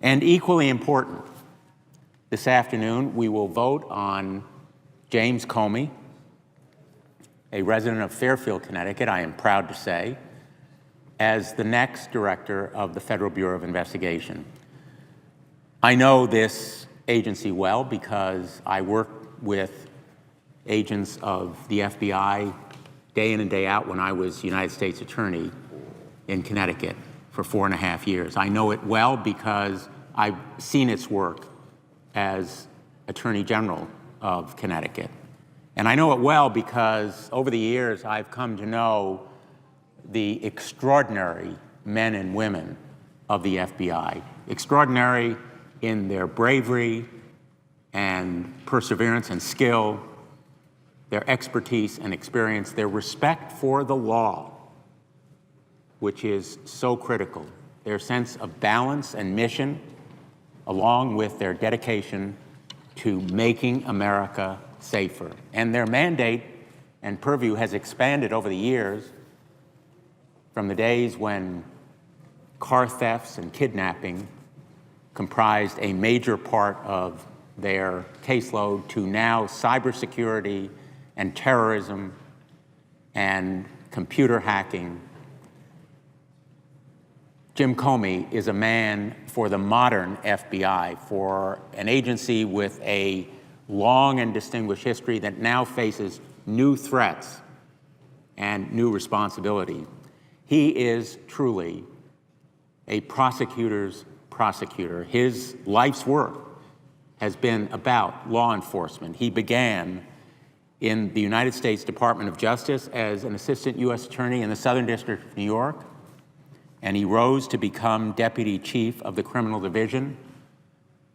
And equally important, this afternoon we will vote on James Comey, a resident of Fairfield, Connecticut, I am proud to say, as the next director of the Federal Bureau of Investigation. I know this agency well because I work with agents of the FBI day in and day out when I was United States Attorney in Connecticut for 4.5 years. I know it well because I've seen its work as Attorney General of Connecticut. And I know it well because over the years I've come to know the extraordinary men and women of the FBI, extraordinary in their bravery and perseverance and skill, their expertise and experience, their respect for the law, which is so critical, their sense of balance and mission, along with their dedication to making America safer. And their mandate and purview has expanded over the years from the days when car thefts and kidnapping comprised a major part of their caseload to now cybersecurity and terrorism and computer hacking. Jim Comey is a man for the modern FBI, for an agency with a long and distinguished history that now faces new threats and new responsibility. He is truly a prosecutor's prosecutor. His life's work has been about law enforcement. He began in the United States Department of Justice as an assistant U.S. attorney in the Southern District of New York, and he rose to become deputy chief of the criminal division.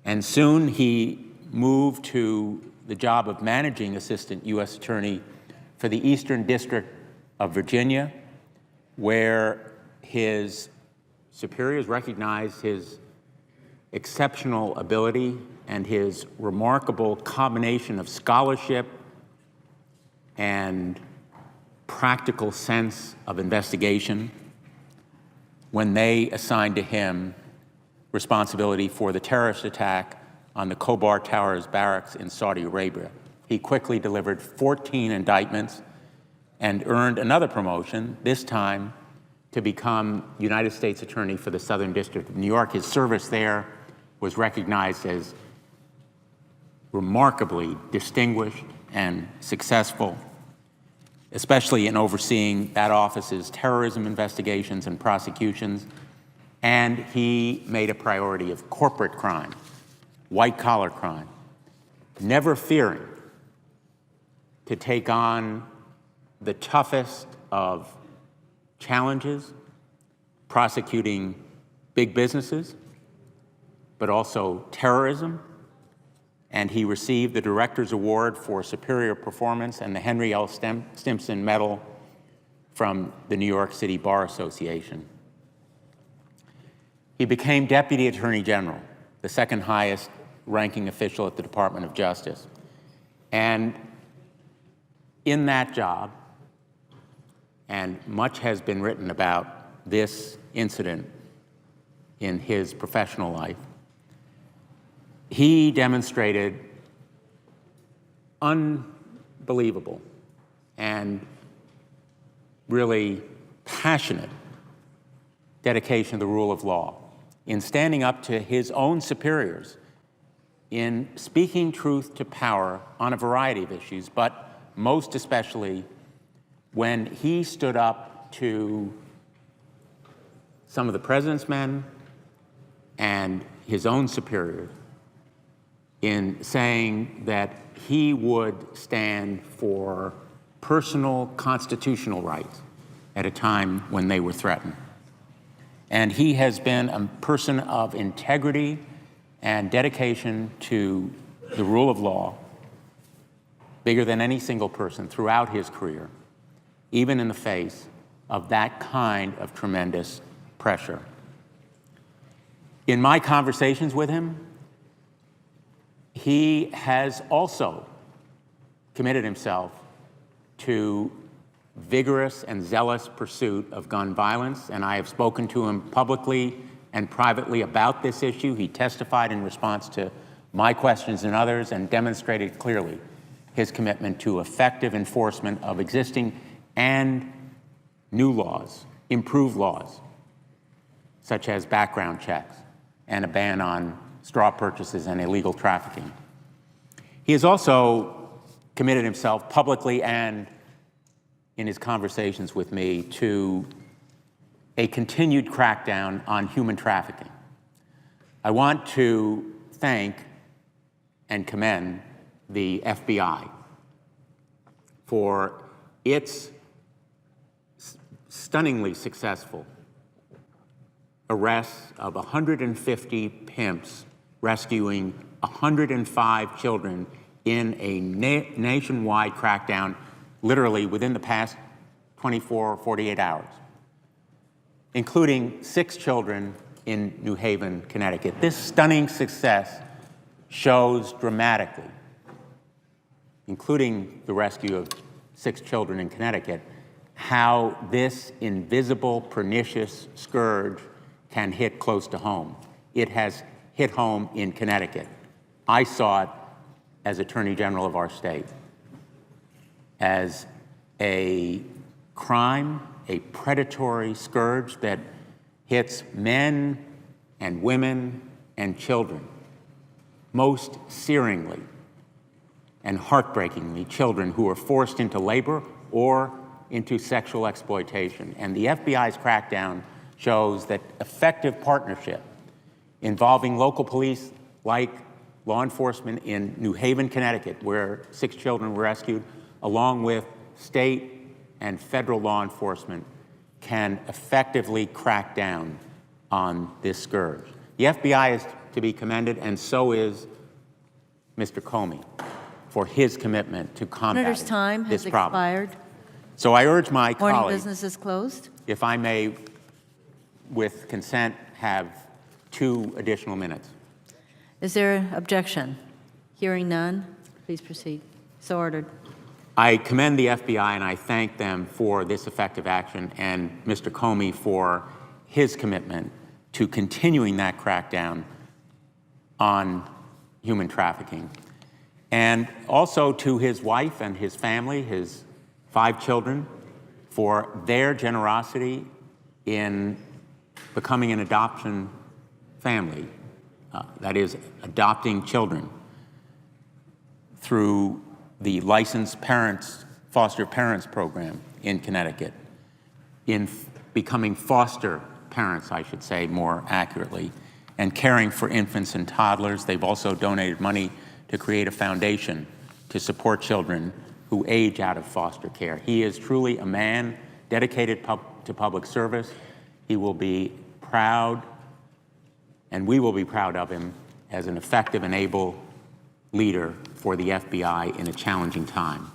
And soon he moved to the job of managing assistant U.S. attorney for the Eastern District of Virginia, where his superiors recognized his exceptional ability and his remarkable combination of scholarship and practical sense of investigation when they assigned to him responsibility for the terrorist attack on the Khobar Towers barracks in Saudi Arabia. He quickly delivered 14 indictments and earned another promotion, this time to become United States Attorney for the Southern District of New York. His service there was recognized as remarkably distinguished and successful, especially in overseeing that office's terrorism investigations and prosecutions. And he made a priority of corporate crime, white-collar crime, never fearing to take on the toughest of challenges, prosecuting big businesses, but also terrorism. And he received the Director's Award for Superior Performance and the Henry L. Stimson Medal from the New York City Bar Association. He became Deputy Attorney General, the second highest ranking official at the Department of Justice. And in that job, and much has been written about this incident in his professional life, he demonstrated unbelievable and really passionate dedication to the rule of law, in standing up to his own superiors, in speaking truth to power on a variety of issues, but most especially when he stood up to some of the president's men and his own superiors in saying that he would stand for personal constitutional rights at a time when they were threatened. And he has been a person of integrity and dedication to the rule of law, bigger than any single person throughout his career, even in the face of that kind of tremendous pressure. In my conversations with him, he has also committed himself to vigorous and zealous pursuit of gun violence, and I have spoken to him publicly and privately about this issue. He testified in response to my questions and others and demonstrated clearly his commitment to effective enforcement of existing and new laws, improved laws, such as background checks and a ban on straw purchases and illegal trafficking. He has also committed himself publicly and in his conversations with me to a continued crackdown on human trafficking. I want to thank and commend the FBI for its stunningly successful arrests of 150 pimps rescuing 105 children in a nationwide crackdown, literally within the past 24 or 48 hours, including 6 children in New Haven, Connecticut. This stunning success shows dramatically, including the rescue of 6 children in Connecticut, how this invisible, pernicious scourge can hit close to home. It has hit home in Connecticut. I saw it as Attorney General of our state as a crime, a predatory scourge that hits men and women and children, most searingly and heartbreakingly children who are forced into labor or into sexual exploitation. And the FBI's crackdown shows that effective partnership involving local police like law enforcement in New Haven, Connecticut, where 6 children were rescued, along with state and federal law enforcement, can effectively crack down on this scourge. The FBI is to be commended, and so is Mr. Comey for his commitment to combating Senator's time this has problem. expired. So I urge my Morning colleagues, business is closed. if I may, with consent, have 2 additional minutes. Is there an objection? Hearing none, please proceed. So ordered. I commend the FBI and I thank them for this effective action, and Mr. Comey for his commitment to continuing that crackdown on human trafficking. And also to his wife and his family, his 5 children, for their generosity in becoming an adoption family, that is, adopting children through the licensed parents, foster parents program in Connecticut, in becoming foster parents, I should say more accurately, and caring for infants and toddlers. They've also donated money to create a foundation to support children who age out of foster care. He is truly a man dedicated to public service. He will be proud, and we will be proud of him as an effective and able leader for the FBI in a challenging time.